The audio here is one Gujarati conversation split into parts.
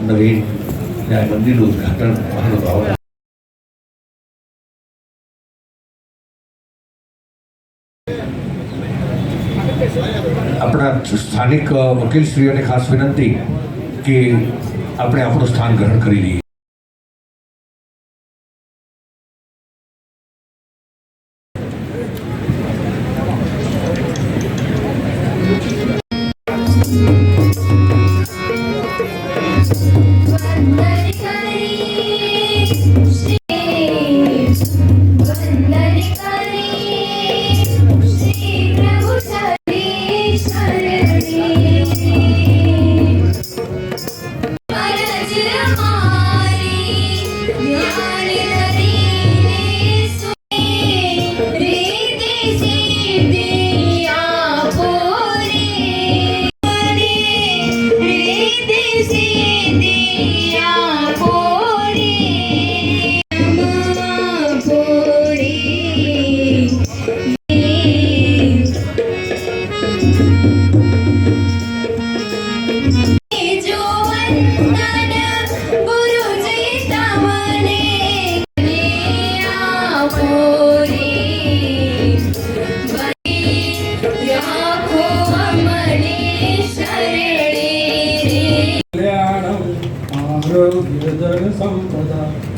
नवीन न्याय मंदिर उद्घाटन महानुभाव अपना स्थानिक वकील श्रीओ ने खास विनंती कि આપણે આપણું સ્થાન ગ્રહણ કરી લઈએ।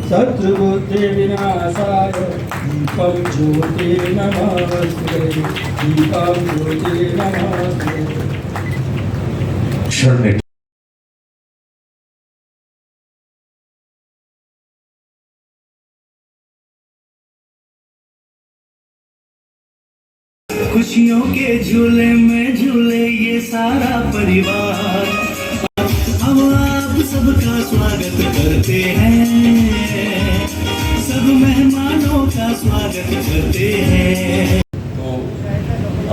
सद्बुद्धि विनाशाय दीपं ज्योति नमस्ते दीपं ज्योति नमस्ते। खुशियों के झूले में झूले ये सारा परिवार, हम आप सबका स्वागत करते हैं, सब मेहमानों का स्वागत करते हैं। तो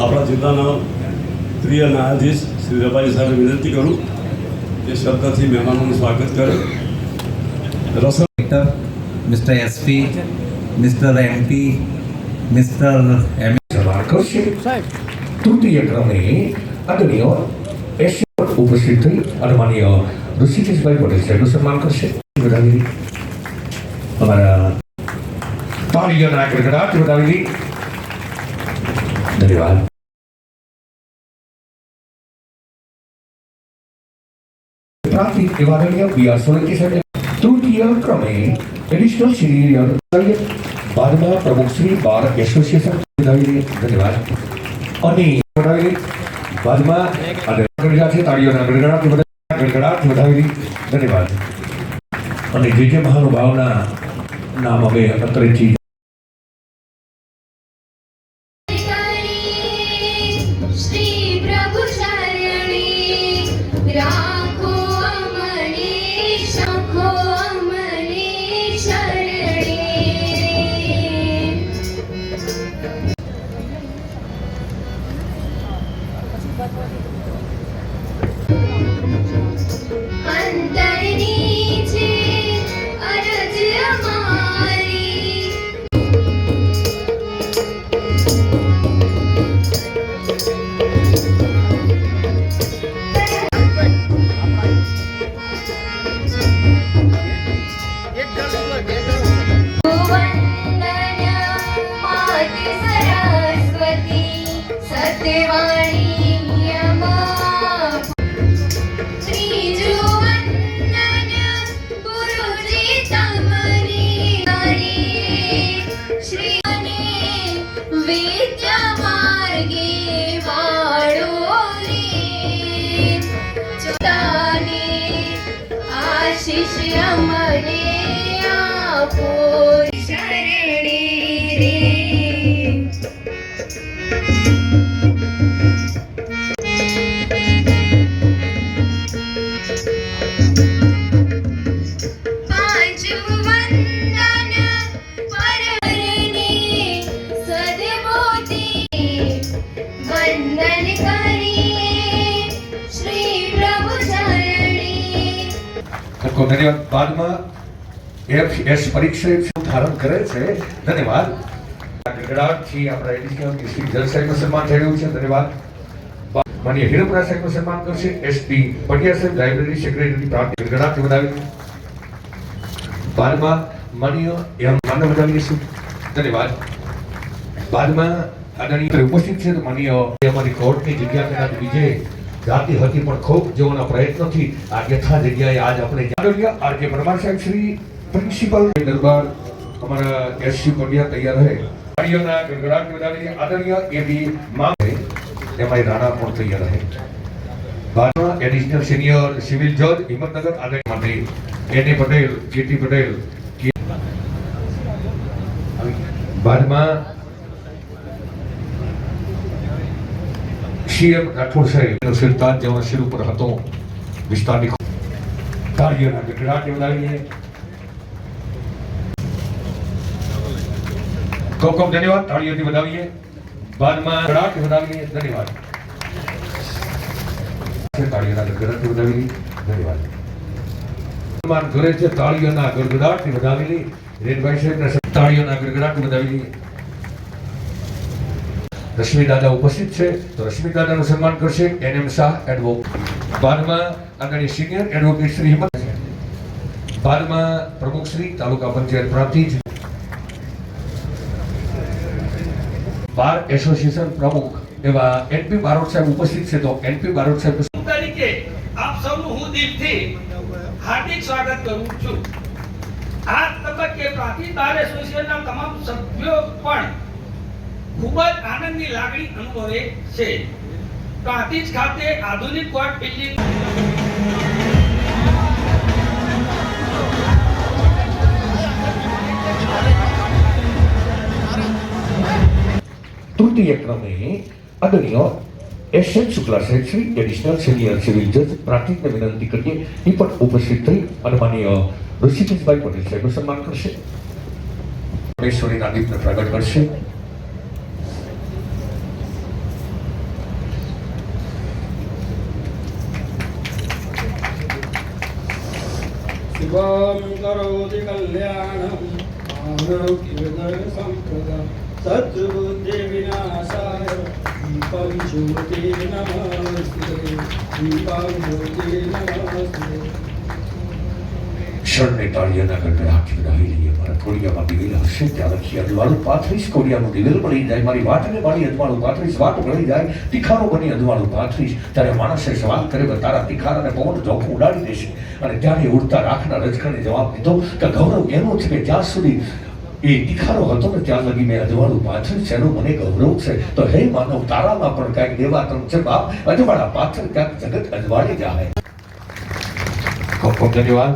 अपना जिल्लाना प्रिय न्यायाधीश श्री रबाई साहेब विनंती करूँ कि शब्दથી મહેમાનોનું સ્વાગત કરે। Mr SP, Mr MP, Mr M तृतीय क्रमे आदरणीय एशिया उपस्थित माननीय ऋषिकेश भाई पटेल साहब सम्मान करશે। हमारा तालियों ना गड़गड़ाहट बतावी। धन्यवाद। प्राथमिक आदरणीय बीआर सोलंकी साहब तृतीय क्रमे एडिशनल सीनियर बाद में प्रमुख श्री बार एसोसिएशन धन्यवाद। અને બાદમાં તાળીઓના ગડગડાટ વધાવી ધન્યવાદ। અને જે મહાનુભાવના નામ અમે અંતરેથી વાણીયમાં ત્રીજું વંદન ગુરુજી તમને શ્રી અને વિદ્યા માર્ગે વાળો રે ચોતાને આશીષ અમને આપો શરણે રે પાંચમું વંદન પરવરને સદમોતી વંદન કરીએ શ્રી પ્રભુ ચરણે ખૂબ ખૂબ ધન્યવાદ. બાદમાં એસ પરીક્ષા ધારણ કરે છે. ધન્યવાદ. ગગડાટથી આપણા એડિશનલ શ્રી જજ સાહેબનું સન્માન થઈ રહ્યું છે. ધન્યવાદ. માનીય હિરપરા સાહેબનું સન્માન કરશે. એસપી પટિયા સાહેબ લાઇબ્રેરી સેક્રેટરી પ્રાંત ગગડાટથી વધાવી. બાદમાં માનીય એમ માનવ વધાવીશું. ધન્યવાદ. બાદમાં આદરણીય ઉપસ્થિત છે તો માનીય અમારી કોર્ટની જગ્યા કદાચ વિજય જાતિ હતી પણ ખૂબ જેઓના પ્રયત્નોથી આ યથા જગ્યાએ આજ આપણે આદરણીય આર કે પરમાર સાહેબ શ્રી પ્રિન્સિપલ દરબાર અમારા એસસી પંડ્યા તૈયાર રહે. ગાડીઓના ગડગડાટ વધાવીને આદરણીય એબી મામલે એમાં રાણા પણ તૈયાર રહે. બાદમાં એડિશનલ સિનિયર સિવિલ જજ હિંમતનગર આદરણીય માટે એને પટેલ કેટી પટેલ બાદમાં સીએમ રાઠોડ સાહેબનો સિરતાજ જેઓના શિર ઉપર હતો વિસ્તારની તાળીઓના ગડગડાટ વધાવીને ખૂબ ખૂબ ધન્યવાદ. તાળીઓથી વધાવીએ. બાદમાં ગડગડાટ વધાવીએ. ધન્યવાદ. તાળીઓના ગડગડાટથી વધાવીએ. ધન્યવાદ. સન્માન કરે છે તાળીઓના ગડગડાટથી વધાવીને રેનભાઈ સાહેબના તાળીઓના ગડગડાટથી વધાવીને. રશ્મિ દાદા ઉપસ્થિત છે તો રશ્મિ દાદાનું સન્માન કરશે એનએમ શાહ એડવોકેટ. બાદમાં આદરણીય સિનિયર એડવોકેટ શ્રી હિંમત. બાદમાં પ્રમુખ શ્રી તાલુકા પંચાયત પ્રાંતિજ બાર એસોસિએશન પ્રમુખ એવા એનપી બારોટ સાહેબ ઉપસ્થિત છે તો એનપી બારોટ સાહેબ તરીકે આપ સૌનું હું દિલથી હાર્દિક સ્વાગત કરું છું. આ તબક્કે પ્રાંતિજ બાર એસોસિએશનના તમામ સભ્યો પણ ખૂબ જ આનંદની લાગણી અનુભવે છે. પ્રાંતિજ ખાતે આધુનિક કોર્ટ બિલ્ડિંગ તૃતીય ક્રમે આદરણીય એસ.એન. શુક્લા સાહેબ શ્રી એડિશનલ સિનિયર સિવિલ જજ પ્રાંતિજને વિનંતી કરીએ એ પણ ઉપસ્થિત થઈ અને માનીય ઋષિકેશભાઈ પટેલ સાહેબનું સન્માન કરશે. પરમેશ્વરીના દીપને પ્રગટ કરશે. શુભમ કરોતિ કલ્યાણમ આરોગ્યધન સંપદા શત્રુબુદ્ધિ વિનાશાય દીપમ જ્યોતિ નમસ્તે દીપમ જ્યોતિ નમસ્તે. શરણે તાળીઓના ગડગડાટથી વધાવી લઈએ. મારા કોડિયામાં દિવેલ હશે ત્યાં લખી અજવાળું પાથરીશ. કોડિયાનું દિવેલ મળી જાય. મારી વાટને મારી અજવાળું પાથરીશ. વાટ મળી જાય તીખારો બની અજવાળું પાથરીશ. ત્યારે માણસે સવાલ કરે તારા તીખારાને પવન ઝોખું ઉડાડી દેશે. અને ત્યારે ઉડતા રાખના રજકણે જવાબ દીધો કે ગૌરવ એનું છે કે જ્યાં સુધી એ તીખારો હતો ને ત્યાં લગી મેં અજવાળું પાથર્યું છે એનું મને ગૌરવ છે. તો હે માનવ તારામાં પણ કાંઈક દેવાતમ છે બાપ અજવાળા પાથર ક્યાંક જગત અજવાળી જાય. ખૂબ ખૂબ ધન્યવાદ.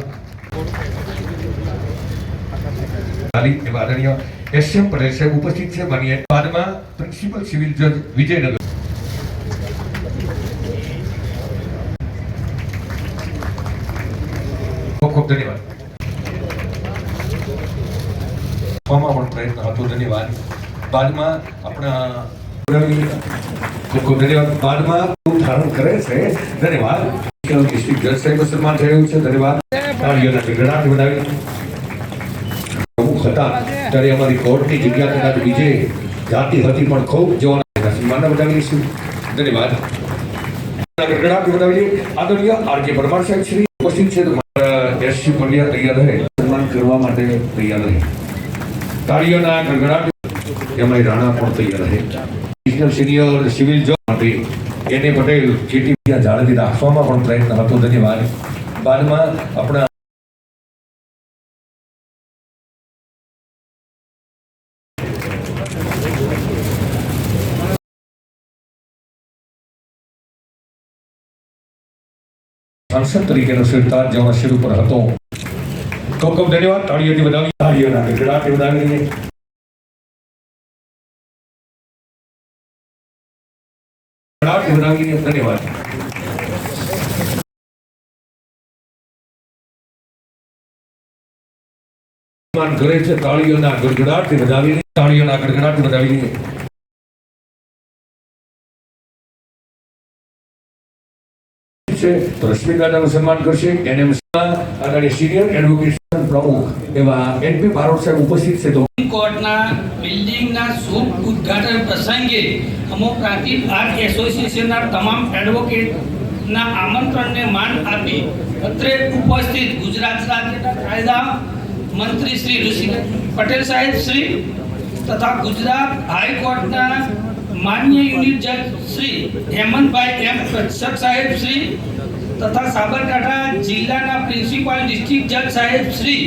આદરણીય એસ.એમ. પટેલ સાહેબ ઉપસ્થિત છે. માનીય બાદમાં પ્રિન્સિપલ સિવિલ જજ વિજયનગર. ખૂબ ખૂબ ધન્યવાદ. પણ પ્રયત્ન હતો. ધન્યવાદ. બાદમાં આપણા ખૂબ ખૂબ ધન્યવાદ. બાદમાં ધારણ કરે છે. ધન્યવાદ. ડિસ્ટ્રિક્ટ જજ સાહેબનું સન્માન થઈ રહ્યું છે. ધન્યવાદ. તાળીઓના ગડગડાટ વધાવી. પ્રમુખ હતા ત્યારે અમારી કોર્ટની જગ્યા કદાચ વિજય જાતિ હતી પણ ખૂબ જેઓના સન્માન વધાવીશું. ધન્યવાદ. ગડગડાટ વધાવી. આદરણીય આર કે પરમાર સાહેબ શ્રી ઉપસ્થિત છે તો એસસી પંડ્યા તૈયાર રહે. સન્માન કરવા માટે તૈયાર રહે. તાળીઓના ગડગડાટ એમાં રાણા પણ તૈયાર રહે. નેશનલ સિનિયર સિવિલ જોબ માટે એને પટેલ ચીટી ત્યાં જાળવી રાખવામાં પણ પ્રયત્ન હતો. ધન્યવાદ. બાદમાં આપણા સાંસદ તરીકેનો સિરતાજ જેવા શિર ઉપર હતો. ખૂબ ખૂબ ધન્યવાદ. તાળીઓથી વધાવી, તાળીઓના ગડગડાટથી વધાવી દઈએ. ગડગડાટથી વધાવી દઈએ. ધન્યવાદ. સન્માન કરે છે. તાળીઓના ગડગડાટથી વધાવી દઈએ. તાળીઓના ગડગડાટથી વધાવી દઈએ. તો રશ્મિદાદાનું સન્માન કરશે. આદરણીય સિનિયર એડવોકેટ પ્રમુખ એવા એનપી બારોટ સાહેબ ઉપસ્થિત છે. તો કોર્ટના બિલ્ડિંગના શુભ ઉદ્ઘાટન પ્રસંગે અમો પ્રાંતિજ બાર એસોસિએશનના તમામ એડવોકેટના આમંત્રણને માન આપી અત્રે ઉપસ્થિત ગુજરાત રાજ્યના કાયદા મંત્રી શ્રી ઋષિકેશ પટેલ સાહેબ શ્રી તથા ગુજરાત હાઈકોર્ટના માન્ય યુનિટ જજ શ્રી હેમંતભાઈ એમ કચ્છપ સાહેબ શ્રી તથા સાબરકાંઠા જિલ્લાના પ્રિન્સિપાલ ડિસ્ટ્રિક્ટ જજ સાહેબ શ્રી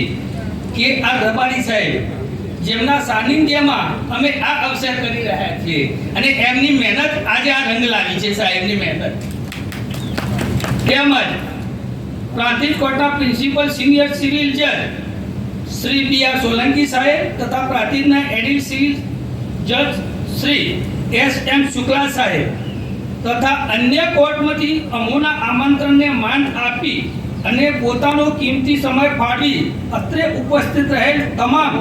કે આર રબારી સાહેબ, જેમના સાનિધ્યમાં અમે આ અવસર કરી રહ્યા છીએ અને એમની મહેનત આજે આ રંગ લાવી છે. સાહેબની મહેનત તેમજ પ્રાંતિજ કોર્ટના પ્રિન્સિપલ સિનિયર સિવિલ જજ શ્રી બી આર સોલંકી સાહેબ તથા પ્રાંતિજના એડિલ સિવિલ જજ શ્રી એસ એમ શુક્લા સાહેબ તથા અન્ય કોર્ટમાંથી અમોના આમંત્રણને માન આપી અને પોતાનો કિંમતી સમય ફાળવી અત્રે ઉપસ્થિત રહેલ તમામ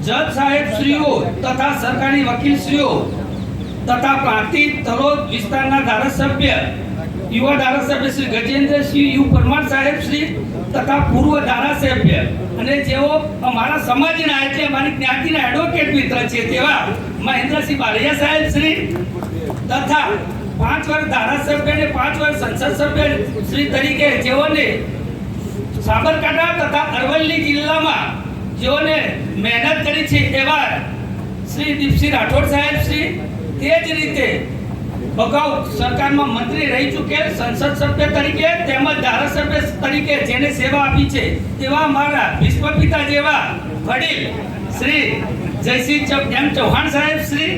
જજ સાહેબ શ્રીઓ તથા સરકારી વકીલશ્રીઓ તથા પ્રાંતિજ તલોદ વિસ્તારના ધારાસભ્ય યુવા ધારાસભ્ય શ્રી ગજેન્દ્રસિંહ યુ પરમાર સાહેબ શ્રી તથા પૂર્વ ધારાસભ્ય અને જેઓ અમારા સમાજના એટલે અમારી જ્ઞાતિના એડવોકેટ મિત્ર છે તેવા મહેન્દ્રસિંહ બારૈયા સાહેબ શ્રી તથા 5 વર્ષ ધારાસભ્ય અને 5 વર્ષ સંસદ સભ્ય શ્રી તરીકે જેઓને સાબરકાંઠા તથા અરવલ્લી જિલ્લામાં જેઓને મહેનત કરી છે એવા શ્રી દીપસિંહ રાઠોડ સાહેબ શ્રી, તે જ રીતે અગાઉ સરકારમાં મંત્રી રહી ચૂકેલ સંસદ સભ્ય તરીકે તેમજ ધારાસભ્ય તરીકે જેને સેવા આપી છે તેવા અમારા વિશ્વપિતા જેવા વડીલ શ્રી જયસિંહ એમ ચૌહાણ સાહેબ શ્રી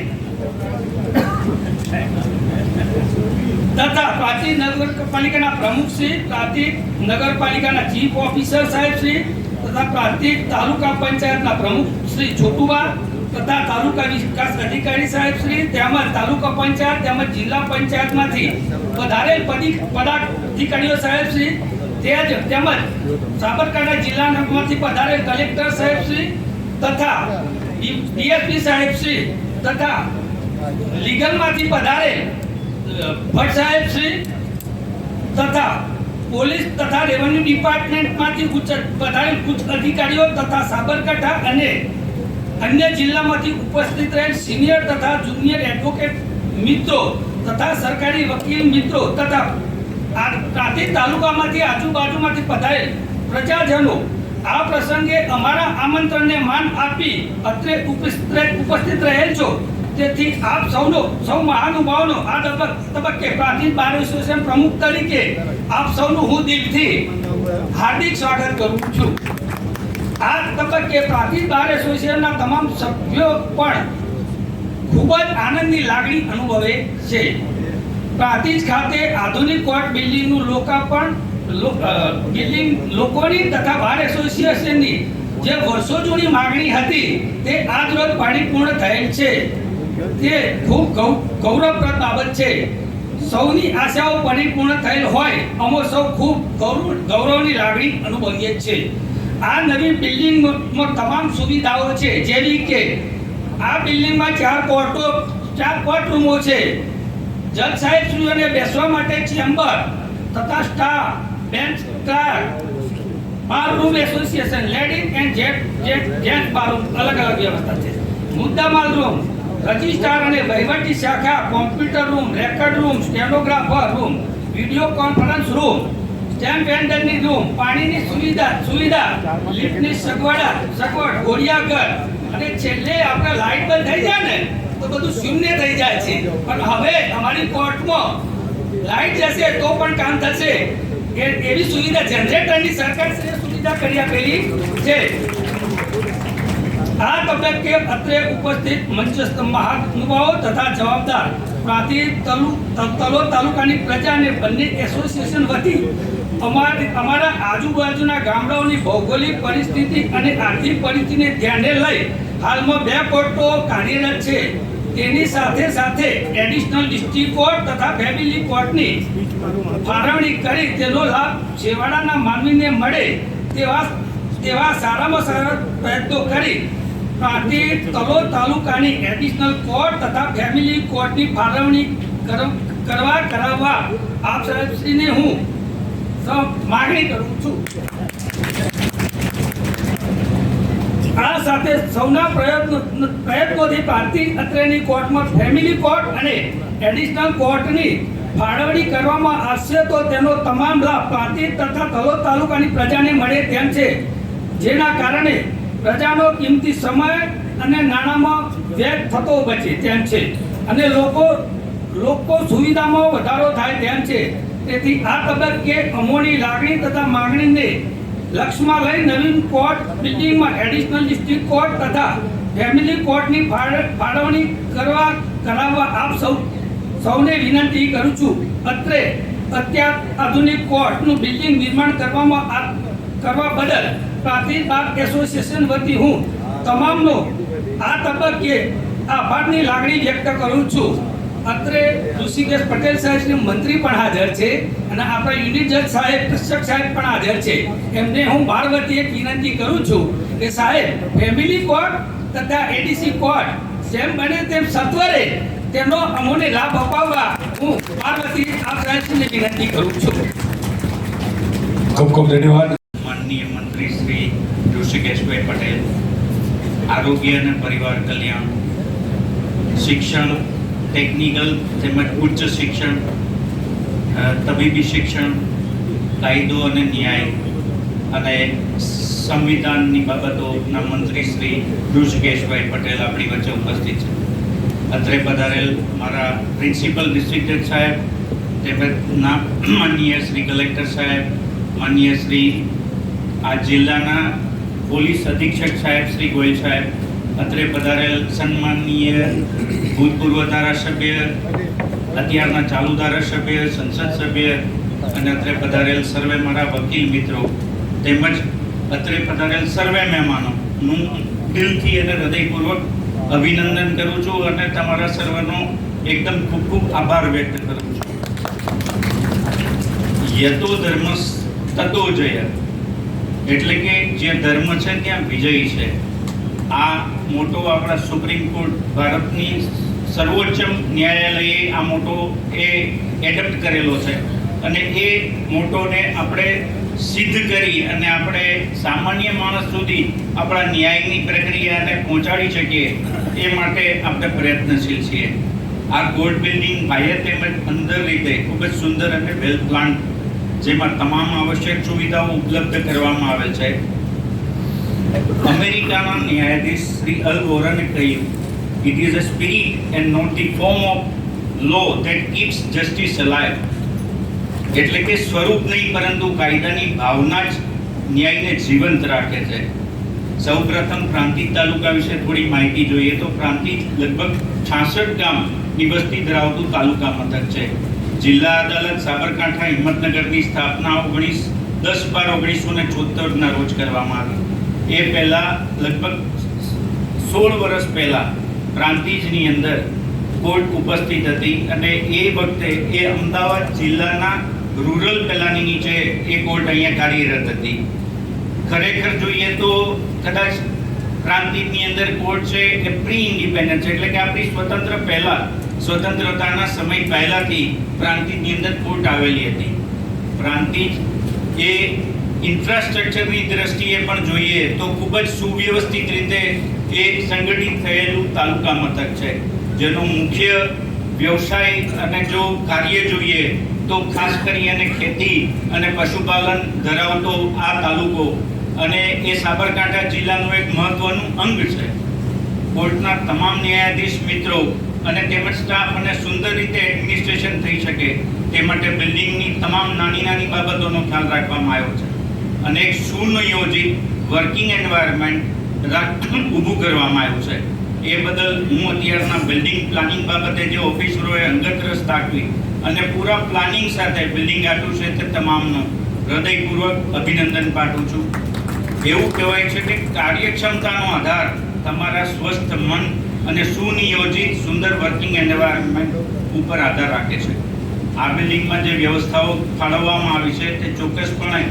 તથા પ્રાંતિજ નગરપાલિકાના પ્રમુખ શ્રી, પ્રાંતિજ નગરપાલિકાના ચીફ ઓફિસર સાહેબ શ્રી તથા પ્રાંતિજ તાલુકા પંચાયતના પ્રમુખ શ્રી છોટુબા તથા તાલુકા વિકાસ અધિકારી સાહેબ શ્રી તેમજ તાલુકા પંચાયત તેમજ જિલ્લા પંચાયતમાંથી વધારેલ પદાધિકારીઓ સાહેબ શ્રી તેમજ સાબરકાંઠા જિલ્લામાંથી પધારેલ કલેક્ટર સાહેબ શ્રી તથા ડીએસપી સાહેબ શ્રી તથા લીગલમાંથી પધારેલ ભટ્ટ સાહેબ શ્રી તથા પોલીસ તથા રેવન્યુ ડિપાર્ટમેન્ટમાંથી પધારેલ ઉચ્ચ અધિકારીઓ તથા સાબરકાંઠા અને અન્ય જિલ્લામાંથી ઉપસ્થિત રહેલ સિનિયર તથા જુનિયર એડવોકેટ મિત્રો તથા સરકારી વકીલ મિત્રો તથા પ્રાંતિજ તાલુકામાંથી આજુબાજુમાંથી પધારેલ પ્રજાજનો આ પ્રસંગે અમારા આમંત્રણને માન આપી અત્રે ઉપસ્થિત રહેલ છો. તેથી આપ સૌ મહાનુભાવોનો આ તબક્કે પ્રાંતિજ બાર એસોસિએશન પ્રમુખ તરીકે આપ સૌનું હું દિલથી હાર્દિક સ્વાગત કરું છું. આ તબક્કે પ્રાંતિજ બાર એસોસિએશનના તમામ સભ્યો પણ ખૂબ જ આનંદની લાગણી અનુભવે છે. પ્રાંતિજ ખાતે આધુનિક કોર્ટ બિલ્ડિંગનું લોકાર્પણ બિલ્ડિંગ લોકોની તથા બાર એસોસિએશનની જે વર્ષો જૂની માંગણી હતી તે આજ રોજ પરિપૂર્ણ થયેલ છે. તે ખૂબ ગૌરવપ્રદ બાબત છે. સૌની આશાઓ પરિપૂર્ણ થયેલ હોય અમો સૌ ખૂબ ગૌરવની લાગણી અનુભવીએ છીએ. આ નવી બિલ્ડિંગમાં તમામ સુવિધાઓ છે, જેવી કે આ બિલ્ડિંગમાં 4 કોર્ટ રૂમો છે, જજ સાહેબ શ્રીઓને બેસવા માટે ચેમ્બર તથા સ્ટાફ બેન્ચ કાર, bar room association ladies and gents bar room અલગ વ્યવસ્થા છે, મુદ્દામાલ રૂમ, રજિસ્ટ્રાર અને વહીવટી શાખા, computer room, record room, stenographer room, video conference room, stamp વેન્ડરની રૂમ, પાણીની સુવિધા, લિફ્ટની સગવડ, ઘોડિયાઘર અને છેલ્લે આપણે લાઇટ બંધ થઈ જાય ને તો બધું શૂન્ય થઈ જાય છે. પણ હવે અમારી કોર્ટમાં લાઈટ જશે તો પણ કામ થશે એવી સુવિધા જનરેટરની સરકારશ્રીએ સુવિધા કરી આપેલી છે. આ તબક્કે અત્રે ઉપસ્થિત મંચસ્થ મહાનુભાવો તથા જવાબદાર પ્રાંતિજ તલોદ તાલુકાની પ્રજા અને બંને એસોસિએશન વતી અમારા આજુબાજુના ગામડાઓની ભૌગોલિક પરિસ્થિતિ અને આર્થિક પરિસ્થિતિને ધ્યાને લઈ હાલમાં 2 કોર્ટો કાર્યરત છે. તેની સાથે સાથે એડિશનલ ડિસ્ટ્રિક્ટ કોર્ટ તથા ફેમિલી કોર્ટની ફાળવણી કરી તેનો લાભ છેવાડાના માનવીને મળે તેવા સારામાં સારા પ્રયત્નો કરી પ્રાંતિજ તલોદ તાલુકાની એડિશનલ કોર્ટ તથા ફેમિલી કોર્ટની ફાળવણી કરાવવા આપ સાહેબશ્રીને હું માગણી કરું છું. આ સાથે સૌના પ્રયત્નોથી પ્રાંતિજ અત્રેની કોર્ટમાં ફેમિલી કોર્ટ અને એડિશનલ કોર્ટની ફાળવણી કરવામાં આવશે તો તેનો તમામ લાભ પ્રાંતિજ તથા તલોદ તાલુકાની પ્રજાને મળે તેમ છે, જેના કારણે પ્રજાનો કિંમતી સમય અને નાણાંમાં વ્યય થતો બચે તેમ છે અને લોકો સુવિધામાં વધારો થાય તેમ છે. તેથી આ તબક્કે અમોની લાગણી તથા માંગણીને લક્ષ્યમાં લઈ નવીન કોર્ટ બિલ્ડિંગમાં એડિશનલ ડિસ્ટ્રિક્ટ કોર્ટ તથા ફેમિલી કોર્ટની ફાળવણી કરાવવા આપ સૌને વિનંતી કરું છું. અત્રે અત્યાધુનિક કોર્ટનું બિલ્ડિંગ નિર્માણ કરવા બદલ પ્રાંતિજ બાર એસોસિએશન વતી હું તમામનો આ તબક્કે આભારની લાગણી વ્યક્ત કરું છું. અત્રે ઋષિકેશ પટેલ સાહેબ મંત્રી પણ હાજર છે અને આપણા યુનિટ જજ સાહેબ કૃષક સાહેબ પણ હાજર છે. એમને હું બાર વતી એક વિનંતી કરું છું કે સાહેબ ફેમિલી કોર્ટ તથા એડીસી કોર્ટ જેમ બને તેમ સત્વરે તેનો અમોને લાભ અપાવવા હું બાર વતી આપ સાહેબને વિનંતી કરું છું. ખૂબ ખૂબ ધન્યવાદ. માનનીય મંત્રી શ્રી ઋષિકેશભાઈ પટેલ, આરોગ્ય અને પરિવાર કલ્યાણ, શિક્ષણ, ટેકનિકલ તેમજ ઉચ્ચ શિક્ષણ, તબીબી શિક્ષણ, કાયદો અને ન્યાય અને સંવિધાનની બાબતોના મંત્રી શ્રી ઋષિકેશભાઈ પટેલ આપણી વચ્ચે ઉપસ્થિત છે. અત્રે પધારેલ મારા પ્રિન્સિપલ ડિસ્ટ્રિક્ટ જજ સાહેબ તેમજ માનનીય શ્રી કલેક્ટર સાહેબ, માનનીય શ્રી આ જિલ્લાના પોલીસ અધિક્ષક સાહેબ શ્રી ગોયલ સાહેબ, અત્રે પધારેલ સન્માનનીય ભૂતપૂર્વ ધારાસભ્ય, અત્યારના ચાલુ ધારાસભ્ય, સંસદ સભ્ય અને અત્રે પધારેલ સર્વે મારા વકીલ મિત્રો તેમજ અત્રે પધારેલ સર્વે મહેમાનોનું દિલથી અને હૃદયપૂર્વક અભિનંદન કરું છું અને તમારા સર્વનો એકદમ ખૂબ ખૂબ આભાર વ્યક્ત કરું છું. યતો ધર્મ તતો જય, એટલે કે જે ધર્મ છે ત્યાં વિજય છે. આ મોટો આપણા સુપ્રીમ કોર્ટ ભારતની સર્વોચ્ચ ન્યાયાલયે આ મોટો એ એડપ્ટ કરેલો છે અને એ મોટોને આપણે સિદ્ધ કરી અને આપણે સામાન્ય માણસ સુધી આપણા ન્યાયની પ્રક્રિયાને પહોંચાડી શકીએ એ માટે આપણે પ્રયત્નશીલ છીએ. આ કોર્ટ બિલ્ડિંગ બાહ્ય તેમજ અંદર રીતે ખૂબ જ સુંદર અને વેલ પ્લાન, જેમાં તમામ આવશ્યક સુવિધાઓ ઉપલબ્ધ કરવામાં આવેલ છે. અમેરિકાના ન્યાયાધીશ શ્રી અલ ગોરને કહ્યું, "It is a spirit and not the form of law that keeps justice alive." એટલે કે સ્વરૂપ નહીં પરંતુ કાયદાની ભાવના જ ન્યાયને જીવંત રાખે છે. સૌપ્રથમ પ્રાંતિજ તાલુકા વિશે થોડી માહિતી જોઈએ તો પ્રાંતિજ લગભગ 66 ગામની વસ્તી ધરાવતું તાલુકા મથક છે. જિલ્લા અદાલત સાબરકાંઠા હિંમતનગરની સ્થાપના 10/12/1974 રોજ કરવામાં આવી. એ પહેલા લગભગ 16 વર્ષ પહેલા પ્રાંતિજની અંદર કોર્ટ ઉપસ્થિત હતી અને એ વખતે એ અમદાવાદ જિલ્લાના રૂરલ પેલાની નીચે એ કોર્ટ અહીંયા કાર્યરત હતી. ખરેખર જોઈએ તો કદાચ પ્રાંતિજની અંદર કોર્ટ છે એ પ્રી ઇન્ડિપેન્ડન્સ એટલે કે આપણી સ્વતંત્રતાના સમય પહેલાથી પ્રાંતિજની અંદર કોર્ટ આવેલી હતી. પ્રાંતિજ એ ઇન્ફ્રાસ્ટ્રક્ચરની દ્રષ્ટિએ પણ જોઈએ તો ખૂબ જ સુવ્યવસ્થિત રીતે એ સંગઠિત થયેલું તાલુકા મથક છે, જેનો મુખ્ય વ્યવસાય અને જો કાર્ય જોઈએ તો ખાસ કરીને ખેતી અને પશુપાલન ધરાવતો આ તાલુકો અને એ સાબરકાંઠા જિલ્લાનું એક મહત્વનું અંગ છે. કોર્ટના તમામ ન્યાયાધીશ મિત્રો અને તેમજ સ્ટાફ અને સુંદર રીતે એડમિનિસ્ટ્રેશન થઈ શકે તે માટે બિલ્ડિંગની તમામ નાની નાની બાબતોનો ખ્યાલ રાખવામાં આવ્યો છે અને એક સુનિયોજિત વર્કિંગ એન્વાયરમેન્ટ ઊભું કરવામાં આવ્યું છે. એ બદલ હું અત્યારના બિલ્ડિંગ પ્લાનિંગ બાબતે જે ઓફિસરોએ અંગત રસ દાખવી અને પૂરા પ્લાનિંગ સાથે બિલ્ડિંગ આપ્યું છે તે તમામનો હૃદયપૂર્વક અભિનંદન પાઠવું છું. એવું કહેવાય છે કે કાર્યક્ષમતાનો આધાર તમારા સ્વસ્થ મન અને સુનિયોજિત સુંદર વર્કિંગ એન્વાયરમેન્ટ ઉપર આધાર રાખે છે. આ બિલ્ડિંગમાં જે વ્યવસ્થાઓ ફાળવવામાં આવી છે તે ચોક્કસપણે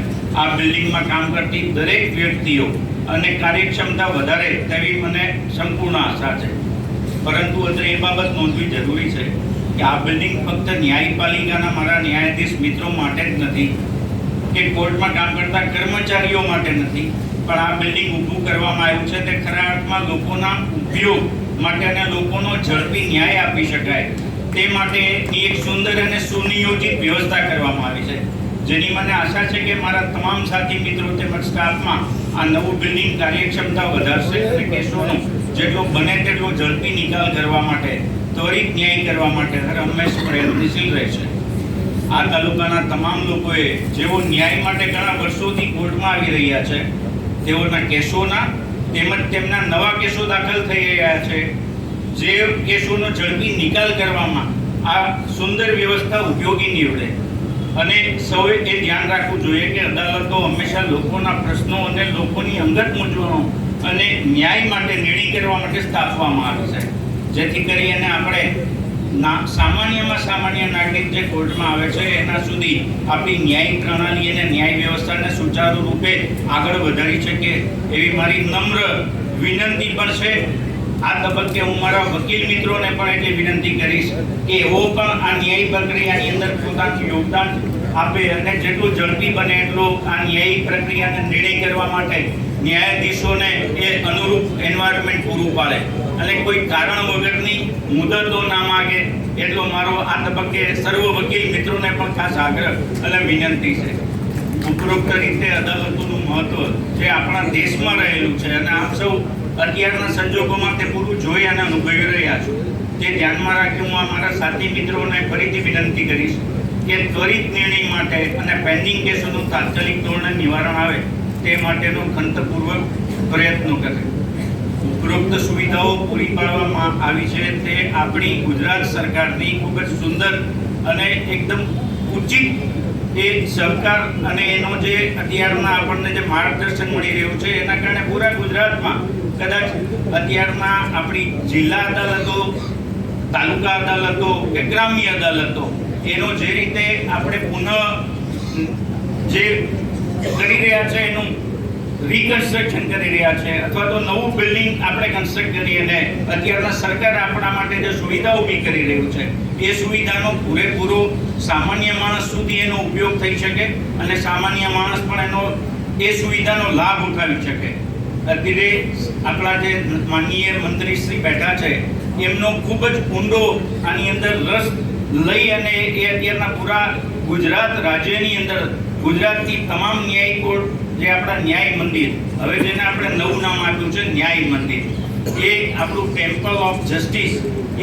આ બિલ્ડિંગમાં કામ કરતી દરેક વ્યક્તિઓ અને કાર્યક્ષમતા વધારે તેવી મને સંપૂર્ણ આશા છે. પરંતુ અત્રે એ બાબત નોંધવી જરૂરી છે કે આ બિલ્ડિંગ ફક્ત ન્યાયપાલિકાના મારા ન્યાયાધીશ મિત્રો માટે જ નથી કે કોર્ટમાં કામ કરતા કર્મચારીઓ માટે નથી, પણ આ બિલ્ડિંગ ઊભું કરવામાં આવ્યું છે તે ખરા અર્થમાં લોકોના ઉપયોગ માટે અને લોકોનો ઝડપી ન્યાય આપી શકાય તે માટેની એક સુંદર અને સુનિયોજિત વ્યવસ્થા કરવામાં આવી છે, જેની મને આશા છે કે મારા તમામ સાથી મિત્રો તેમજ સ્ટાફમાં આ નવું બિલ્ડિંગ કાર્યક્ષમતા વધારશે અને કેસોનો જેટલો બને તેટલો ઝડપી નિકાલ કરવા માટે ત્વરિત ન્યાય કરવા માટે હંમેશ પ્રયત્નશીલ રહેશે. આ તાલુકાના તમામ લોકોએ જેઓ ન્યાય માટે ઘણા વર્ષોથી કોર્ટમાં આવી રહ્યા છે તેઓના કેસોના તેમજ તેમના નવા કેસો દાખલ થઈ રહ્યા છે, જે કેસોનો ઝડપી નિકાલ કરવામાં આ સુંદર વ્યવસ્થા ઉપયોગી નીવડે. અને સૌએ એ ધ્યાન રાખવું જોઈએ કે અદાલતો હંમેશા લોકોના પ્રશ્નો અને લોકોની અંગત મૂંઝવણો અને ન્યાય માટે નિર્ણય કરવા માટે સ્થાપવામાં આવે છે, જેથી કરીને આપણે સામાન્યમાં સામાન્ય નાગરિક જે કોર્ટમાં આવે છે એના સુધી આપણી ન્યાય પ્રણાલી અને ન્યાય વ્યવસ્થાને સુચારુ રૂપે આગળ વધારી શકીએ એવી મારી નમ્ર વિનંતી પણ છે. આ તબક્કે હું મારા વકીલ મિત્રોને પણ એટલી વિનંતી કરીશ કે એઓ પણ આ ન્યાય પ્રક્રિયાની અંદર પોતાનું યોગદાન આપે અને જેટલું ઝડપી બને એટલું આ ન્યાયિક પ્રક્રિયાને નિર્ણય કરવા માટે ન્યાયાધીશોને એ અનુરૂપ એન્વાયરમેન્ટ પૂરું પાડે અને કોઈ કારણ વગરની મુદતો ના માગે એટલો મારો આ તબક્કે સર્વ વકીલ મિત્રોને પણ ખાસ આગ્રહ અને વિનંતી છે. ઉપરોક્ત રીતે અદાલતોનું મહત્વ જે આપણા દેશમાં રહેલું છે અને આપ સૌ અત્યારના સંજોગોમાં તે પૂરું જોઈ અને અનુભવી રહ્યા છો, તે ધ્યાનમાં રાખી હું મારા સાથી મિત્રોને ફરીથી વિનંતી કરીશ કે ત્વરિત નિર્ણય માટે અને પેન્ડિંગ કેસોનું તાત્કાલિક ધોરણે નિવારણ આવે તે માટેનો ખંતપૂર્વક પ્રયત્નો કરે. ઉપરોક્ત સુવિધાઓ પૂરી પાડવામાં આવી છે તે આપણી ગુજરાત સરકારની ખૂબ જ સુંદર અને એકદમ ઉચિત એ સહકાર અને એનો જે અત્યારના આપણને જે માર્ગદર્શન મળી રહ્યું છે એના કારણે પૂરા ગુજરાતમાં કદાચ અત્યારના આપણી જિલ્લા અદાલતો, તાલુકા અદાલતો કે ગ્રામ્ય અદાલતો એનો જે રીતે આપણે પુનઃ જે કરી રહ્યા છે એનું રિકન્સ્ટ્રક્શન કરી રહ્યા છે અથવા તો નવું બિલ્ડિંગ આપણે કન્સ્ટ્રક્ટ કરી અને અત્યારના સરકાર આપણા માટે જે સુવિધા ઊભી કરી રહ્યું છે એ સુવિધાનો પૂરેપૂરો સામાન્ય માણસ સુધી એનો ઉપયોગ થઈ શકે અને સામાન્ય માણસ પણ એનો એ સુવિધાનો લાભ ઉઠાવી શકે. અત્યારે આપણા જે માનનીય મંત્રી શ્રી બેઠા છે એમનો ખૂબ જ ઊંડો આની અંદર રસ લઈ અને એ અત્યારના પૂરા ગુજરાત રાજ્યની અંદર ગુજરાતની તમામ ન્યાય કોર્ટ જે આપણા ન્યાય મંદિર, હવે જેને આપણે નવું નામ આપ્યું છે ન્યાય મંદિર, એ આપણું ટેમ્પલ ઓફ જસ્ટિસ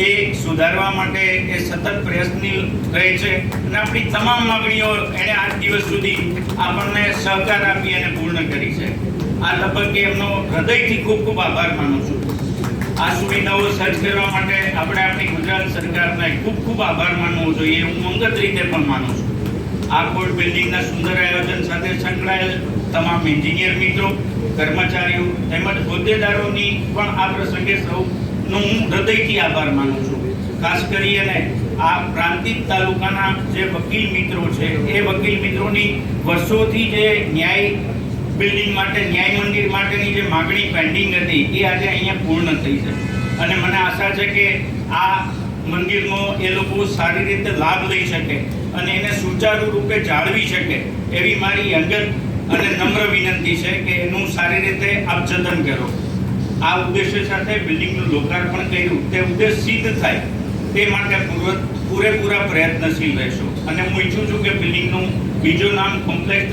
એ સુધારવા માટે એ સતત પ્રયત્નશીલ રહે છે અને આપણી તમામ માગણીઓ એણે આજ દિવસ સુધી આપણને સહકાર આપી અને પૂર્ણ કરી છે. આ તબક્કે એમનો હૃદયથી ખૂબ ખૂબ આભાર માનું છું. આ સુવિધાઓ સર્ચ કરવા માટે આપણે આપણી ગુજરાત સરકારને ખૂબ ખૂબ આભાર માનવો જોઈએ, હું અંગત રીતે પણ માનું છું. આ કોર્ટ બિલ્ડિંગના સુંદર આયોજન સાથે સંકળાયેલ તમામ એન્જિનિયર મિત્રો, કર્મચારીઓ તેમજ હોદ્દેદારોની પણ આ પ્રસંગે સૌનો હું હૃદયથી આભાર માનું છું. ખાસ કરીને આ પ્રાંતિજ તાલુકાના જે વકીલ મિત્રો છે એ વકીલ મિત્રોની વર્ષોથી જે ન્યાય બિલ્ડિંગ માટે, ન્યાય મંદિર માટેની જે માગણી પેન્ડિંગ હતી એ આજે અહીંયા પૂર્ણ થઈ છે અને મને આશા છે કે આ મંદિરનો એ લોકો સારી રીતે લાભ લઈ શકે અને એને સુચારુ રૂપે જાળવી શકે એવી મારી અંગત અને નમ્ર વિનંતી છે કે એનું સારી રીતે આપ જતન કરો. આ ઉદ્દેશ્ય સાથે બિલ્ડિંગનું લોકાર્પણ કર્યું તે ઉદ્દેશ સિદ્ધ થાય તે માટે પૂરેપૂરા પ્રયત્નશીલ રહેશો અને હું ઈચ્છું છું કે બિલ્ડિંગનું બીજું નામ કોમ્પ્લેક્સ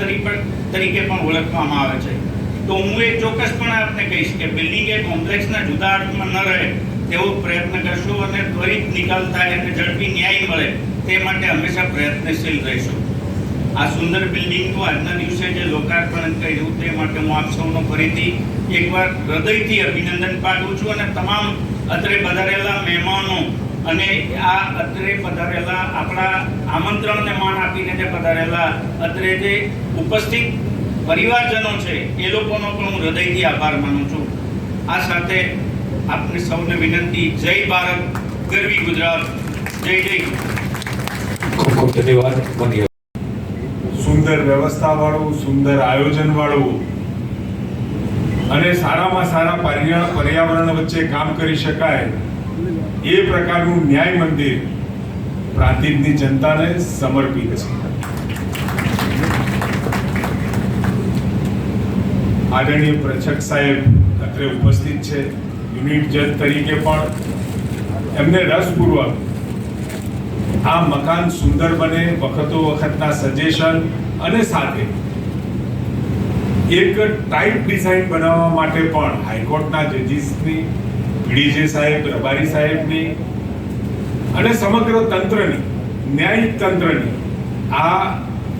તરીકે પણ ઓળખવામાં આવે છે. તો હું એક ચોક્કસપણે આપને કહીશ કે બિલ્ડિંગ એ કોમ્પ્લેક્સના જુદા અર્થમાં ન રહે તેવો પ્રયત્ન કરશું અને ત્વરિત નિકાલ થાય અને ઝડપી ન્યાય મળે તે માટે હંમેશા પ્રયત્નશીલ રહીશું. આ સુંદર બિલ્ડિંગનું આજના દિવસે જે લોકાર્પણ કર્યું તે માટે હું આપ સૌનો ફરીથી એકવાર હૃદયથી અભિનંદન પાઠવું છું અને તમામ અત્રે પધારેલા મહેમાનો અને આ અત્રે પધારેલા આપણા આમંત્રણને માન આપીને જે પધારેલા અત્રે જે ઉપસ્થિત પરિવારજનો છે એ લોકોનો પણ હું હૃદયથી આભાર માનું છું. આ સાથે આપને સૌને વિનંતી, જય ભારત, ગરવી ગુજરાત, જય જય. ખૂબ ખૂબ ધન્યવાદ માનીય. સુંદર વ્યવસ્થા વાળું, સુંદર આયોજન વાળું અને સારામાં સારા પર્યાવરણ વચ્ચે કામ કરી શકાય એ પ્રકારનું ન્યાય મંદિર પ્રાંતિજની જનતાને સમર્પિત છે. આદરણીય પ્રશક સાહેબ અત્રે ઉપસ્થિત છે. યુનિટ જજ તરીકે પણ એમને રસપૂર્વક આ મકાન સુંદર બને, વખતો વખતના સજેશન અને સાથે એક ટાઈપ ડિઝાઇન બનાવવા માટે પણ હાઈકોર્ટના જજીસની, પીડીજે સાહેબ, રબારી સાહેબની અને સમગ્ર તંત્રની, ન્યાયિક તંત્રની આ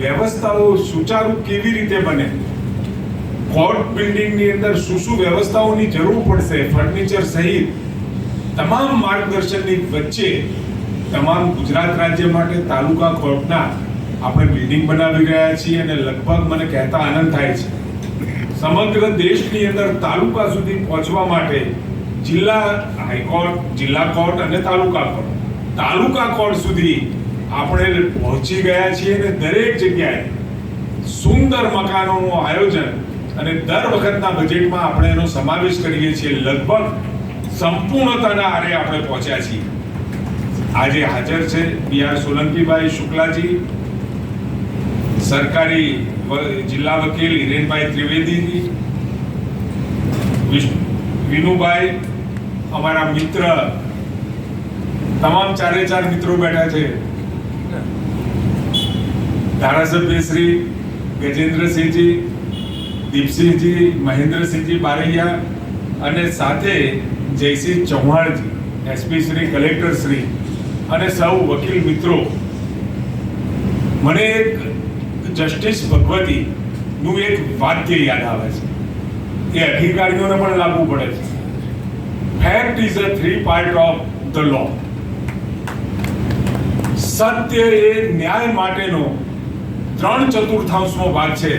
વ્યવસ્થાઓ સુચારુ કેવી રીતે બને, કોર્ટ બિલ્ડિંગની અંદર શું શું વ્યવસ્થાઓની જરૂર પડશે, ફર્નિચર સહિત તમામ માર્ગદર્શનની વચ્ચે તમામ ગુજરાત રાજ્ય માટે તાલુકા કોર્ટના આપણે બિલ્ડિંગ બનાવી રહ્યા છીએ અને લગભગ મને કહેતા આનંદ થાય છે સમગ્ર દેશની અંદર તાલુકા સુધી પહોંચવા માટે જિલ્લા હાઈકોર્ટ, જિલ્લા કોર્ટ અને તાલુકા કોર્ટ સુધી આપણે પહોંચી ગયા છીએ અને દરેક જગ્યાએ સુંદર મકાનોનું આયોજન અને દર વખતના બજેટમાં આપણે એનો સમાવેશ કરીએ છીએ. લગભગ સંપૂર્ણતાના આરે આપણે પહોંચ્યા છીએ. આજે હાજર છે બી.આર. સોલંકીભાઈ શુક્લાજી, સરકારી જિલ્લા વકીલ હિરેનભાઈ ત્રિવેદીજી, વિનુભાઈ, અમારા મિત્ર, તમામ ચારે ચાર મિત્રો બેઠા છે, ધારાસભ્ય શ્રી ગજેન્દ્રસિંહજી, દીપસિંહજી, મહેન્દ્રસિંહજી બારૈયા અને સાથે જયસિંહ ચૌહાણજી, એસપી શ્રી, કલેક્ટર શ્રી અને સૌ વકીલ મિત્રો. મને એક જસ્ટિસ ભગવતી નું એક વાક્ય યાદ આવે છે, એ અધિકારીઓને પણ લાગુ પડે છે. Fact is a 3 part of the law. સત્ય એ ન્યાય માટેનો 3/4 ભાગ છે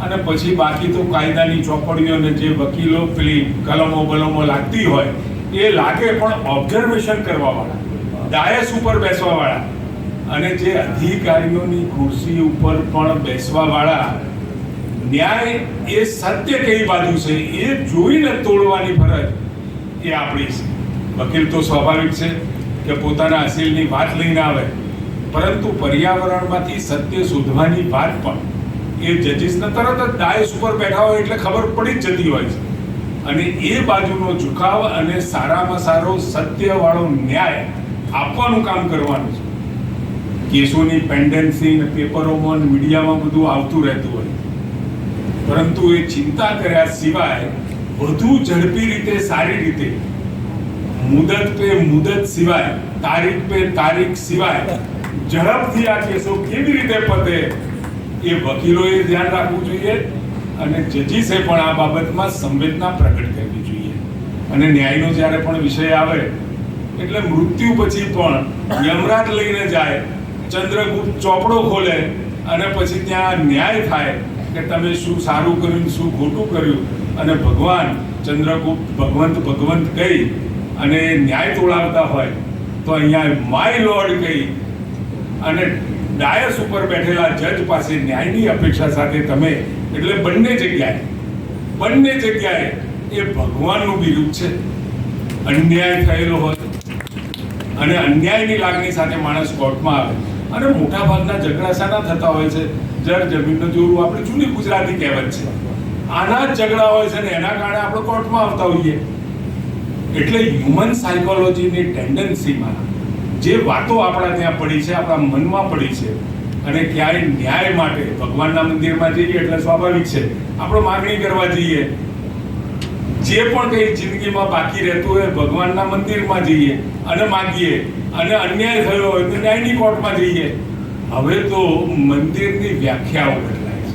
અને પછી બાકી તો કાયદાની ચોપડીઓ અને જે વકીલો પેલી કલમો બલમો લાગતી હોય એ લાગે, પણ ઓબ્ઝર્વેશન કરવા વાળા, ડાયસ ઉપર બેસવા વાળા અને જે અધિકારીઓની ખુરશી ઉપર પણ બેસવા વાળા, ન્યાય એ સત્ય કઈ બાજુ છે એ જોઈને તોડવાની ફરજ એ આપણી છે. વકીલ તો સ્વાભાવિક છે કે પોતાના અસીલની વાત લઈને આવે, પરંતુ પર્યાવરણમાંથી સત્ય શોધવાની વાત પણ એ જજીસને તરત જ ડાયસ ઉપર બેઠા હોય એટલે ખબર પડી જ જતી હોય છે. અને એ બાજુનો ઝુકાવ અને સારામાં સારો સત્યવાળો ન્યાય આપવાનું કામ કરવાનું છે. કેસોની પેન્ડન્સી ને પેપરોમાં, મીડિયામાં બધું આવતું રહેતું હોય, પરંતુ એ ચિંતા કર્યા સિવાય વધુ ઝડપી રીતે, સારી રીતે, મુદત પે મુદત સિવાય, તારીખ પે તારીખ સિવાય ઝડપથી આ કેસો કેવી રીતે પતે એ વકીલોએ ધ્યાન રાખવું જોઈએ અને જજીસે પણ આ બાબતમાં સંવેદના પ્રગટ કરવી જોઈએ. અને ન્યાયનો જ્યારે પણ વિષય આવે એટલે મૃત્યુ પછી પણ યમરાજ લઈને જાય, ચંદ્રગુપ્ત ચોપડો ખોલે અને પછી ત્યાં ન્યાય થાય કે તમે શું સારું કર્યું, શું ખોટું કર્યું, અને ભગવાન ચંદ્રગુપ્ત ભગવંત કહી અને ન્યાય તોડાવતા હોય તો અહીંયા માય લોર્ડ કહી અને ડાયસ ઉપર બેઠેલા જજ પાસે ન્યાયની અપેક્ષા સાથે તમે, એટલે બંને જગ્યાએ એ ભગવાનનું બિરુદ છે. અન્યાય થયેલો હોય અને અન્યાયની લાગણી સાથે માણસ કોર્ટમાં આવે અને મોટા ભાગના ઝઘડા શાના થતા હોય છે? જળ જમીનનું જોરું, આપણે જૂની ગુજરાતી કહેવત છે, આના જ ઝઘડા હોય છે ને એના કારણે આપણે કોર્ટમાં આવતા હોઈએ. એટલે હ્યુમન સાયકોલોજીની ટેન્ડન્સીમાં જે વાતો આપણા ત્યાં પડી છે, આપણા મનમાં પડી છે, અને ક્યારેય ન્યાય માટે ભગવાનના મંદિરમાં જઈએ એટલે સ્વાભાવિક છે આપણે માગણી કરવા જઈએ, જે પણ કંઈ જિંદગીમાં બાકી રહેતું હોય ભગવાનના મંદિરમાં જઈએ અને માગીએ, અને અન્યાય થયો હોય તો ન્યાયની કોર્ટમાં જઈએ. હવે તો મંદિરની વ્યાખ્યાઓ બદલાય છે.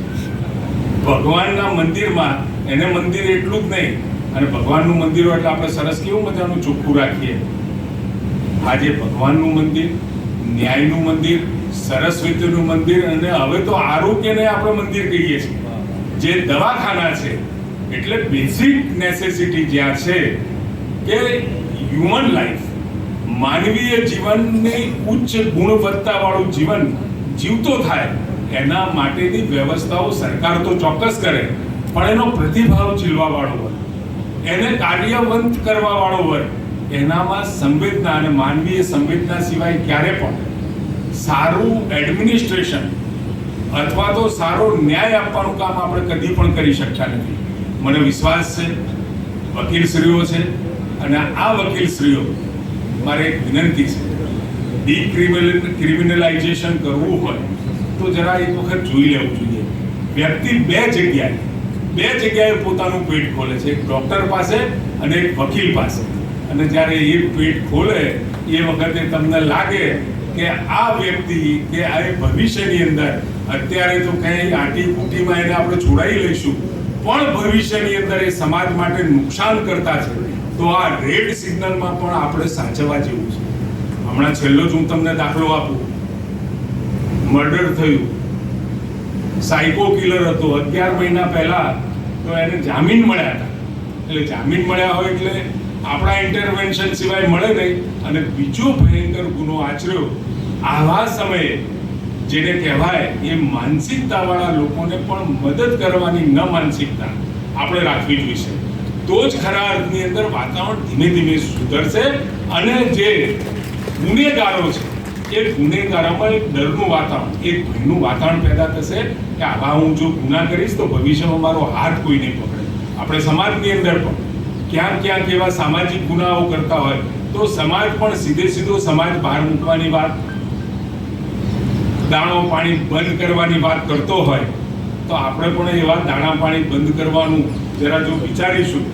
ભગવાનના મંદિરમાં એને મંદિર એટલું જ નહીં, અને ભગવાનનું મંદિર હોય એટલે આપણે સરસ કેવું મજાનું ચોખ્ખું રાખીએ. આજે ભગવાનનું મંદિર, ન્યાયનું મંદિર, સરસ્વતીનું મંદિર, અને હવે તો આરોગ્યને આપણે મંદિર કહીએ છીએ. જે દવાખાના છે એટલે બેઝિક નેસેસિટી જ્યાં છે કે હ્યુમન લાઈફ, માનવીય જીવનની ઉચ્ચ ગુણવત્તાવાળું જીવન જીવતો થાય એના માટેની વ્યવસ્થાઓ સરકાર તો ચોક્કસ કરે, પણ એનો પ્રતિભાવ ઝીલવાવાળો હોય, એને કાર્યવંત કરવાવાળો હોય, એનામાં સંવેદના અને માનવીય સંવેદના સિવાય ક્યારે પણ સારું એડમિનિસ્ટ્રેશન અથવા તો સારો ન્યાય આપવાનું કામ આપણે કદી પણ કરી શકતા નથી. મને વિશ્વાસ છે વકીલશ્રીઓ છે, અને આ વકીલશ્રીઓ મારે એક વિનંતી છે, ડિક્રિમિનલાઇઝેશન કરવું હોય તો જરા એક વખત જોઈ લેવું જોઈએ. વ્યક્તિ બે જગ્યાએ પોતાનું પેટ ખોલે છે, એક ડૉક્ટર પાસે અને એક વકીલ પાસે. અને જ્યારે એ પેટ ખોલે એ વખતે તમને લાગે કે આ વ્યક્તિ કે આ ભવિષ્યની અંદર અત્યારે તો કંઈ આટી કુટીમાં એને આપણે છોડાવી લઈશું, પણ ભવિષ્યની અંદર એ સમાજ માટે નુકસાન કરતા છે, તો આ રેડ સિગ્નલમાં પણ આપણે સાચવવા જેવું છે. હમણાં છેલ્લો જ હું તમને દાખલો આપું, મર્ડર થયું, સાયકો કિલર હતો, 11 મહિના પહેલા તો એને જામીન મળ્યા હતા. એટલે જામીન મળ્યા હોય એટલે આપણા ઇન્ટરવેન્શન સિવાય મળે નહીં, અને બીજો ભયંકર ગુનો આચર્યો. આવા સમયે જેને કહેવાય એ માનસિકતાવાળા લોકોને પણ મદદ કરવાની ન માનસિકતા આપણે રાખવી જોઈશે. તો જ ખરા અર્થની અંદર વાતાવરણ ધીમે ધીમે સુધરશે, અને જે ગુનેગારો છે એ ગુનેગારોમાં એક ડરનું વાતાવરણ, એક ભયનું વાતાવરણ પેદા થશે કે આવા હું જો ગુના કરીશ તો ભવિષ્યમાં મારો હાથ કોઈ નહીં પકડે. આપણે સમાજની અંદર પણ ક્યાંક એવા સામાજિક ગુનાઓ કરતા હોય તો સમાજ પણ સીધો સમાજ બહાર મૂકવાની વાત, દાણો પાણી બંધ કરવાની વાત કરતો હોય તો આપણે પણ એવા દાણા પાણી બંધ કરવાનું જરા જો વિચારીશું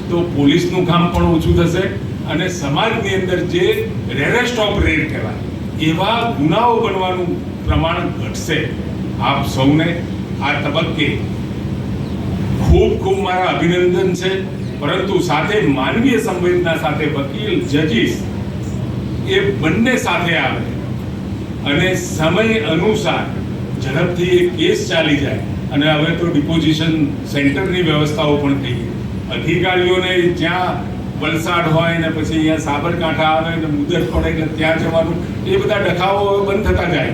તો પોલીસનું કામ પણ ઓછું થશે, અને સમાજની અંદર જે રેરેસ્ટ ઓફ રેર કહેવાય એવા ગુનાઓ બનવાનું પ્રમાણ ઘટશે. આપ સૌને આ તબક્કે ખૂબ મારા અભિનંદન છે, પરંતુ સાથે માનવીય સંવેદના સાથે વકીલ, જજીસ એ બંને સાથે આવે અને સમય અનુસાર ઝડપથી એ કેસ ચાલી જાય. અને હવે તો ડિપોઝિશન સેન્ટરની વ્યવસ્થાઓ પણ થઈ ગઈ. અધિકારીઓને જ્યાં વલસાડ હોય ને પછી અહીંયા સાબરકાંઠા આવે ને મુદત પડે એટલે ત્યાં જવાનું, એ બધા ડખાઓ બંધ થતા જાય.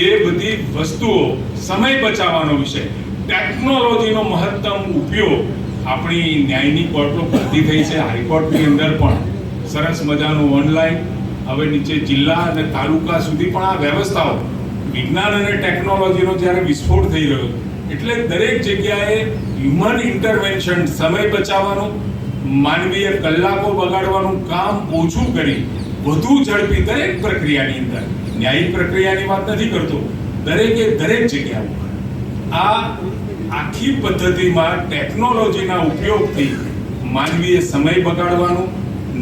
એ બધી વસ્તુઓ સમય બચાવવાનો વિષય, ટેકનોલોજીનો મહત્તમ ઉપયોગ આપણી ન્યાયની કોર્ટો કરતી થઈ છે. હાઈકોર્ટની અંદર પણ સરસ મજાનું ઓનલાઈન, હવે નીચે જિલ્લા અને તાલુકા સુધી પણ આ વ્યવસ્થાઓ, વિજ્ઞાન અને ટેકનોલોજીનો જ્યારે વિસ્ફોટ થઈ રહ્યો એટલે દરેક જગ્યાએ હ્યુમન ઇન્ટરવેન્શન, સમય બચાવવાનું, માનવીય કલાકો બગાડવાનું કામ ઓછું કરી વધુ ઝડપી દરેક પ્રક્રિયાની અંદર, ન્યાયિક પ્રક્રિયાની વાત નથી કરતો, દરેક જગ્યાએ આ આખી પદ્ધતિમાં ટેકનોલોજીના ઉપયોગથી માનવીય સમય બગાડવાનું,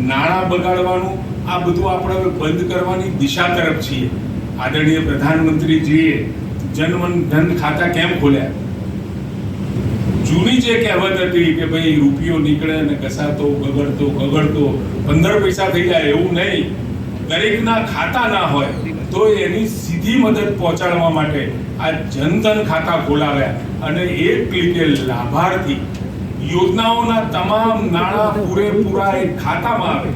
નાણાં બગાડવાનું, આ બધું આપણે બંધ કરવાની દિશા તરફ છીએ. આદરણીય પ્રધાનમંત્રીજીએ જનધન ખાતા કેમ ખોલ્યા? જૂની જે કહેવત હતી કે ભાઈ રૂપિયો નીકળે અને કસાતો ગગડતો 15 પૈસા થઈ જાય, એવું નહીં. દરેકના ખાતા ના હોય તો એની સીધી મદદ પહોંચાડવા માટે આ જનધન ખાતા ખોલાવ્યા, અને એક ક્લિકે લાભાર્થી યોજનાઓના તમામ નાણાં પૂરેપૂરા એક ખાતામાં આવે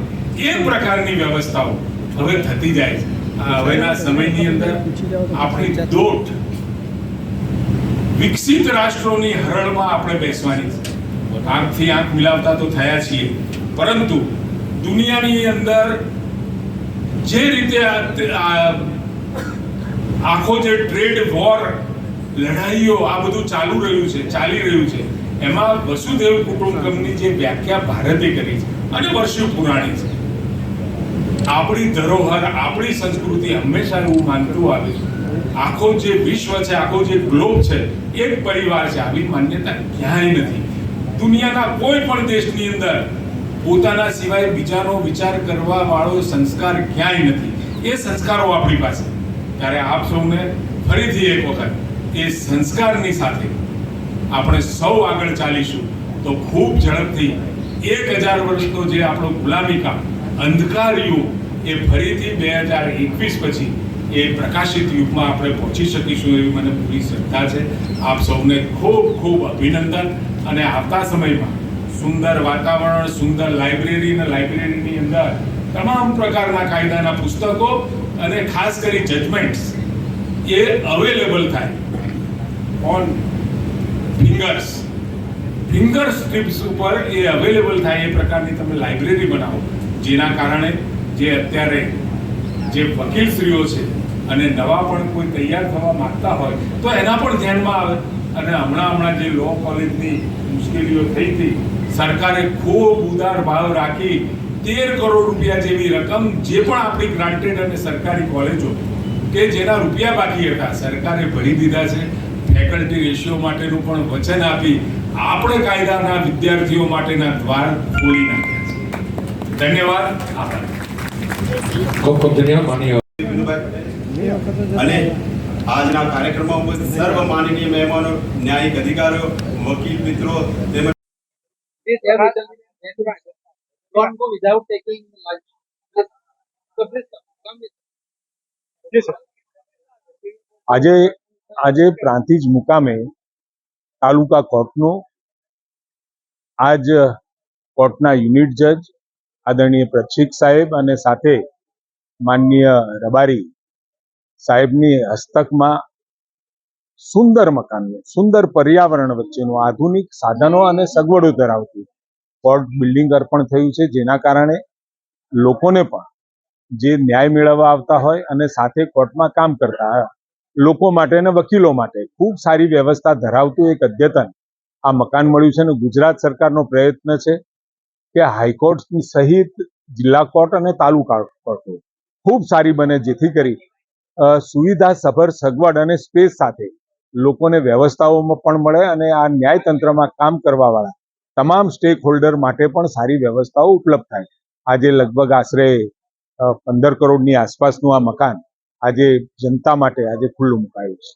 એ પ્રકારની વ્યવસ્થાઓ હવે થતી જાય છે. હવેના સમયની અંદર આપણી દોટ વિકસિત રાષ્ટ્રોની હરણમાં આપણે બેસવાની છે. આંખથી આંખ મિલાવતા તો થયા છીએ, પરંતુ દુનિયાની અંદર જે રીતે આખો જે ટ્રેડ વોર, લડાઈઓ, આ બધું ચાલી રહ્યું છે, એમાં વસુધૈવ કુટુંબકમની જે વ્યાખ્યા ભારતે કરી છે અને વર્ષો પુરાણી છે, આપણી ધરોહર, આપણી સંસ્કૃતિ હંમેશા એવું માનતું આવે છે આખો જે વિશ્વ છે, આખો જે ગ્લોબ છે, એક પરિવાર છે. આવી માન્યતા ક્યાંય નથી. દુનિયાના કોઈ પણ દેશની અંદર પોતાના સિવાય બીજાનો વિચાર કરવા વાળો સંસ્કાર ક્યાંય નથી. એ સંસ્કારો આપણી પાસે. ત્યારે આપ સૌને ફરીથી એક વખત એ સંસ્કારની સાથે આપણે સૌ આગળ ચાલીશું તો ખૂબ ઝડપથી 1000 વર્ષનો જે આપણો ગુલામી કાળ, અંધકાર યુગ, એ ફરીથી 2021 પછી એ પ્રકાશિત યુગમાં આપણે પહોંચી શકીશું એવી મને પૂરી શ્રદ્ધા છે. આપ સૌને ખૂબ ખૂબ અભિનંદન. અને આવતા સમયમાં સુંદર વાતાવરણ, સુંદર લાઇબ્રેરી, અને લાઇબ્રેરીની અંદર તમામ પ્રકારના કાયદાના પુસ્તકો અને ખાસ કરી જજમેન્ટ્સ એ અવેલેબલ થાય ઓન ફિંગર સ્ટ્રીપ્સ ઉપર એ અવેલેબલ થાય એ પ્રકારની તમે લાઇબ્રેરી બનાવો, જેના કારણે જે અત્યારે જે વકીલશ્રીઓ છે અને નવા પણ કોઈ તૈયાર થવા માંગતા હોય તો એના પણ ધ્યાનમાં આવે. અને હમણાં જે લો કોલેજની મુશ્કેલીઓ થઈ હતી, સરકારે ખૂબ ઉદાર ભાવ રાખી 13 કરોડ રૂપિયા જેવી રકમ જે પણ આપણી ગ્રાન્ટેડ અને સરકારી કોલેજો કે જેના રૂપિયા બાકી હતા, સરકારે ભરી દીધા છે. ફેકલ્ટી રેશિયો માટેનું પણ વચન આપી આપણે કાયદાના વિદ્યાર્થીઓ માટેના દ્વાર ખોલી નાખ્યા છે. ધન્યવાદ. આભાર. ખૂબ ખૂબ ધન્યવાદ માનીય. અને આજના કાર્યક્રમમાં ઉપસ્થિત સર્વ માનનીય મહેમાનો, ન્યાયિક અધિકારીઓ, વકીલ મિત્રો તેમજ Don't go without taking lunch. So please come with. Yes, sir. આજે પ્રાંતિજ મુકામે તાલુકા કોર્ટનો આજ કોર્ટના યુનિટ જજ આદરણીય પ્રક્ષિક સાહેબ અને સાથે માનનીય રબારી સાહેબની હસ્તકમાં સુંદર મકાનનું, સુંદર પર્યાવરણ વચ્ચેનું, આધુનિક સાધનો અને સગવડો ધરાવતું કોર્ટ બિલ્ડિંગ અર્પણ થયું છે, જેના કારણે લોકોને પણ જે ન્યાય મેળવવા આવતા હોય અને સાથે કોર્ટમાં કામ કરતા હોય લોકો માટે અને વકીલો માટે ખૂબ સારી વ્યવસ્થા ધરાવતું એક અદ્યતન આ મકાન મળ્યું છે. અને ગુજરાત સરકારનો પ્રયત્ન છે કે હાઈકોર્ટ સહિત જિલ્લા કોર્ટ અને તાલુકા કોર્ટો ખૂબ સારી બને, જેથી કરી સુવિધા સભર સગવડ અને સ્પેસ સાથે લોકોને વ્યવસ્થાઓમાં પણ મળે અને આ ન્યાયતંત્રમાં કામ કરવાવાળા તમામ સ્ટેક હોલ્ડર માટે પણ સારી વ્યવસ્થાઓ ઉપલબ્ધ થાય. આજે લગભગ આશરે 15 કરોડની આસપાસનું આ મકાન આજે જનતા માટે આજે ખુલ્લું મુકાયું છે.